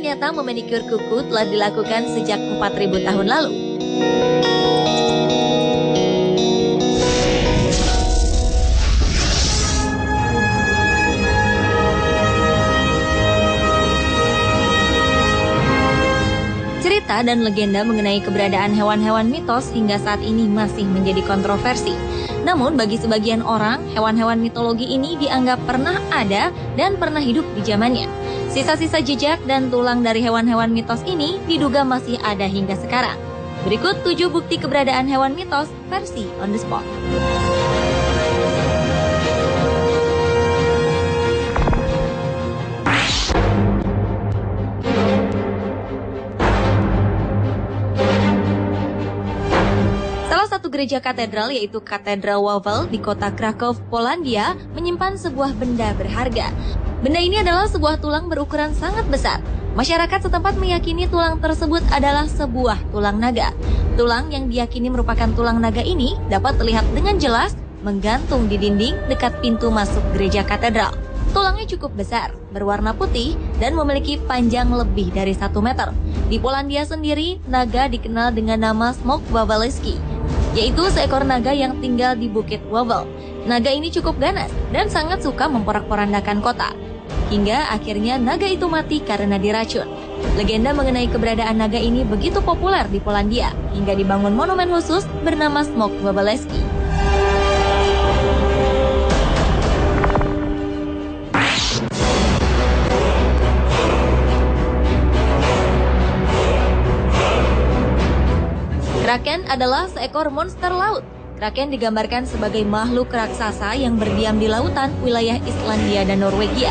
ternyata memanikur kuku telah dilakukan sejak 4.000 tahun lalu. Cerita dan legenda mengenai keberadaan hewan-hewan mitos hingga saat ini masih menjadi kontroversi. Namun bagi sebagian orang, hewan-hewan mitologi ini dianggap pernah ada dan pernah hidup di zamannya. Sisa-sisa jejak dan tulang dari hewan-hewan mitos ini diduga masih ada hingga sekarang. Berikut 7 bukti keberadaan hewan mitos versi on the spot. Gereja katedral yaitu Katedral Wawel di kota Krakow, Polandia menyimpan sebuah benda berharga. Benda ini adalah sebuah tulang berukuran sangat besar. Masyarakat setempat meyakini tulang tersebut adalah sebuah tulang naga. Tulang yang diyakini merupakan tulang naga ini dapat terlihat dengan jelas menggantung di dinding dekat pintu masuk gereja katedral. Tulangnya cukup besar, berwarna putih, dan memiliki panjang lebih dari 1 meter. Di Polandia sendiri, naga dikenal dengan nama Smok Wawelski, yaitu seekor naga yang tinggal di Bukit Wawel. Naga ini cukup ganas dan sangat suka memporak-porandakan kota. Hingga akhirnya naga itu mati karena diracun. Legenda mengenai keberadaan naga ini begitu populer di Polandia, hingga dibangun monumen khusus bernama Smok Wawelski. Kraken adalah seekor monster laut. Kraken digambarkan sebagai makhluk raksasa yang berdiam di lautan wilayah Islandia dan Norwegia.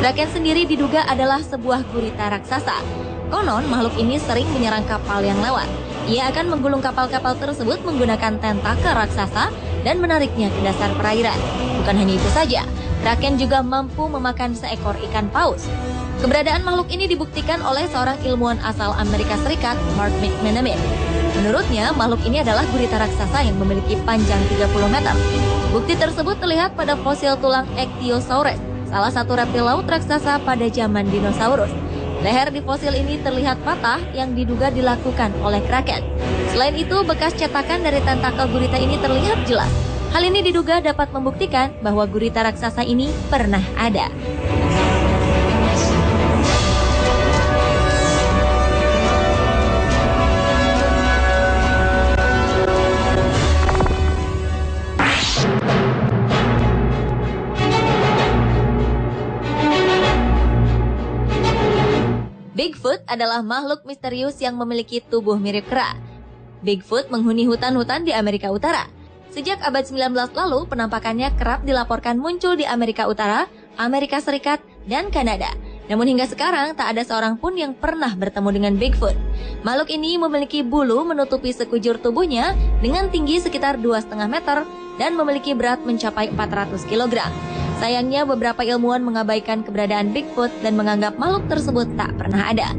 Kraken sendiri diduga adalah sebuah gurita raksasa. Konon, makhluk ini sering menyerang kapal yang lewat. Ia akan menggulung kapal-kapal tersebut menggunakan tentakel raksasa dan menariknya ke dasar perairan. Bukan hanya itu saja, Kraken juga mampu memakan seekor ikan paus. Keberadaan makhluk ini dibuktikan oleh seorang ilmuwan asal Amerika Serikat, Mark McManaman. Menurutnya, makhluk ini adalah gurita raksasa yang memiliki panjang 30 meter. Bukti tersebut terlihat pada fosil tulang Ichthyosaurus, salah satu reptil laut raksasa pada zaman dinosaurus. Leher di fosil ini terlihat patah yang diduga dilakukan oleh Kraken. Selain itu, bekas cetakan dari tentakel gurita ini terlihat jelas. Hal ini diduga dapat membuktikan bahwa gurita raksasa ini pernah ada. Bigfoot adalah makhluk misterius yang memiliki tubuh mirip kera. Bigfoot menghuni hutan-hutan di Amerika Utara. Sejak abad 19 lalu, penampakannya kerap dilaporkan muncul di Amerika Utara, Amerika Serikat, dan Kanada. Namun hingga sekarang, tak ada seorang pun yang pernah bertemu dengan Bigfoot. Makhluk ini memiliki bulu menutupi sekujur tubuhnya dengan tinggi sekitar 2,5 meter dan memiliki berat mencapai 400 kg. Sayangnya beberapa ilmuwan mengabaikan keberadaan Bigfoot dan menganggap makhluk tersebut tak pernah ada.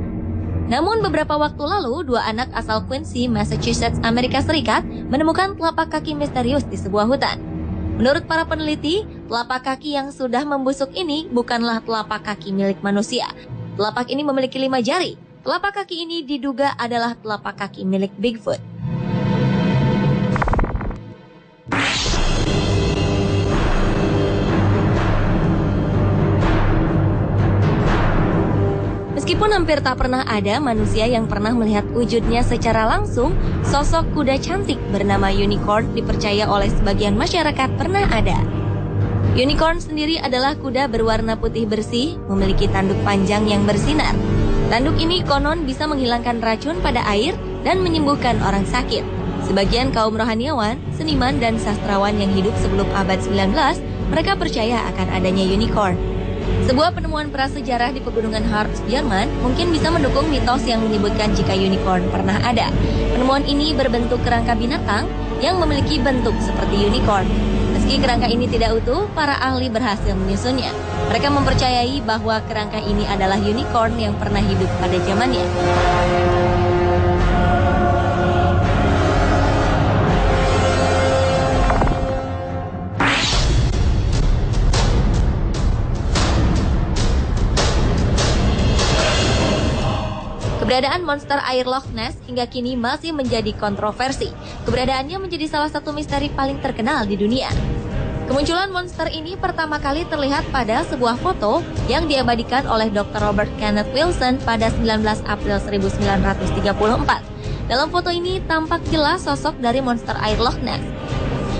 Namun beberapa waktu lalu, 2 anak asal Quincy, Massachusetts, Amerika Serikat menemukan telapak kaki misterius di sebuah hutan. Menurut para peneliti, telapak kaki yang sudah membusuk ini bukanlah telapak kaki milik manusia. Telapak ini memiliki 5 jari. Telapak kaki ini diduga adalah telapak kaki milik Bigfoot. Meskipun hampir tak pernah ada manusia yang pernah melihat wujudnya secara langsung, sosok kuda cantik bernama unicorn dipercaya oleh sebagian masyarakat pernah ada. Unicorn sendiri adalah kuda berwarna putih bersih, memiliki tanduk panjang yang bersinar. Tanduk ini konon bisa menghilangkan racun pada air dan menyembuhkan orang sakit. Sebagian kaum rohaniawan, seniman, dan sastrawan yang hidup sebelum abad 19, mereka percaya akan adanya unicorn. Sebuah penemuan prasejarah di pegunungan Harz, Jerman mungkin bisa mendukung mitos yang menyebutkan jika unicorn pernah ada. Penemuan ini berbentuk kerangka binatang yang memiliki bentuk seperti unicorn. Meski kerangka ini tidak utuh, para ahli berhasil menyusunnya. Mereka mempercayai bahwa kerangka ini adalah unicorn yang pernah hidup pada zamannya. Keberadaan monster air Loch Ness hingga kini masih menjadi kontroversi. Keberadaannya menjadi salah satu misteri paling terkenal di dunia. Kemunculan monster ini pertama kali terlihat pada sebuah foto yang diabadikan oleh Dr. Robert Kenneth Wilson pada 19 April 1934. Dalam foto ini tampak jelas sosok dari monster air Loch Ness.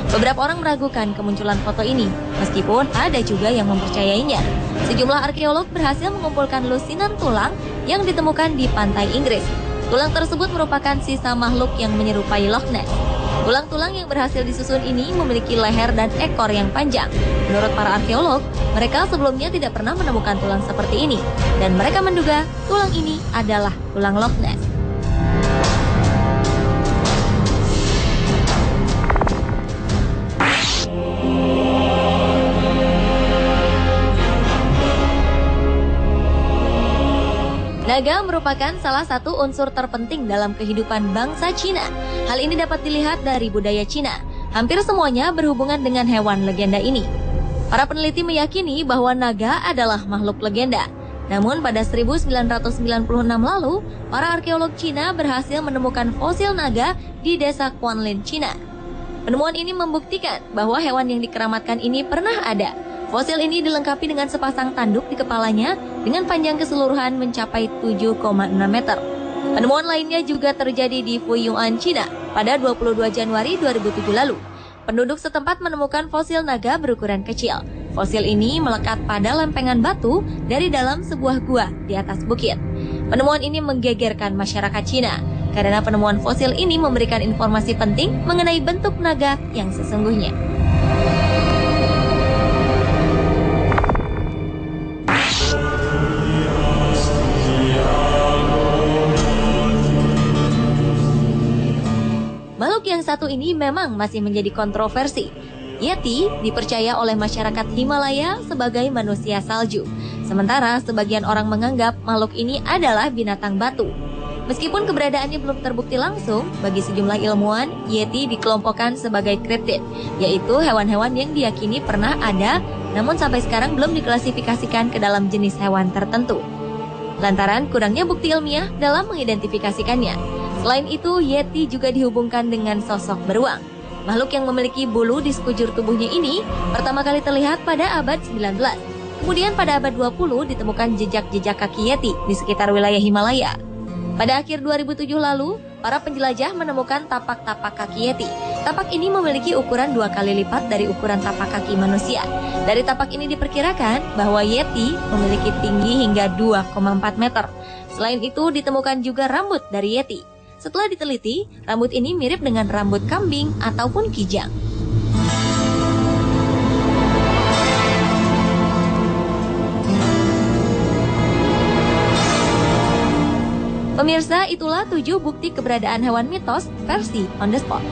Beberapa orang meragukan kemunculan foto ini, meskipun ada juga yang mempercayainya. Sejumlah arkeolog berhasil mengumpulkan lusinan tulang yang ditemukan di pantai Inggris. Tulang tersebut merupakan sisa makhluk yang menyerupai Loch Ness. Tulang-tulang yang berhasil disusun ini memiliki leher dan ekor yang panjang. Menurut para arkeolog, mereka sebelumnya tidak pernah menemukan tulang seperti ini, dan mereka menduga tulang ini adalah tulang Loch Ness. Naga merupakan salah satu unsur terpenting dalam kehidupan bangsa Cina. Hal ini dapat dilihat dari budaya Cina. Hampir semuanya berhubungan dengan hewan legenda ini. Para peneliti meyakini bahwa naga adalah makhluk legenda. Namun pada 1996 lalu, para arkeolog Cina berhasil menemukan fosil naga di desa Quanlin, Cina. Penemuan ini membuktikan bahwa hewan yang dikeramatkan ini pernah ada. Fosil ini dilengkapi dengan sepasang tanduk di kepalanya dengan panjang keseluruhan mencapai 7,6 meter. Penemuan lainnya juga terjadi di Fuyuan, Cina pada 22 Januari 2007 lalu. Penduduk setempat menemukan fosil naga berukuran kecil. Fosil ini melekat pada lempengan batu dari dalam sebuah gua di atas bukit. Penemuan ini menggegerkan masyarakat Cina karena penemuan fosil ini memberikan informasi penting mengenai bentuk naga yang sesungguhnya. Makhluk yang satu ini memang masih menjadi kontroversi. Yeti dipercaya oleh masyarakat Himalaya sebagai manusia salju. Sementara sebagian orang menganggap makhluk ini adalah binatang batu. Meskipun keberadaannya belum terbukti langsung, bagi sejumlah ilmuwan, Yeti dikelompokkan sebagai kriptid, yaitu hewan-hewan yang diyakini pernah ada, namun sampai sekarang belum diklasifikasikan ke dalam jenis hewan tertentu. Lantaran kurangnya bukti ilmiah dalam mengidentifikasikannya. Selain itu, Yeti juga dihubungkan dengan sosok beruang. Makhluk yang memiliki bulu di sekujur tubuhnya ini pertama kali terlihat pada abad 19. Kemudian pada abad 20 ditemukan jejak-jejak kaki Yeti di sekitar wilayah Himalaya. Pada akhir 2007 lalu, para penjelajah menemukan tapak-tapak kaki Yeti. Tapak ini memiliki ukuran 2 kali lipat dari ukuran tapak kaki manusia. Dari tapak ini diperkirakan bahwa Yeti memiliki tinggi hingga 2,4 meter. Selain itu, ditemukan juga rambut dari Yeti. Setelah diteliti, rambut ini mirip dengan rambut kambing ataupun kijang. Pemirsa, itulah 7 bukti keberadaan hewan mitos versi On The Spot.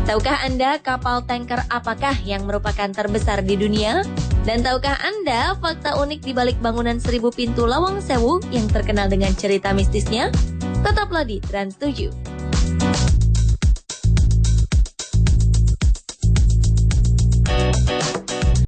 Tahukah Anda kapal tanker apakah yang merupakan terbesar di dunia? Dan tahukah Anda fakta unik di balik bangunan 1000 pintu Lawang Sewu yang terkenal dengan cerita mistisnya? Tetaplah di Trans 7.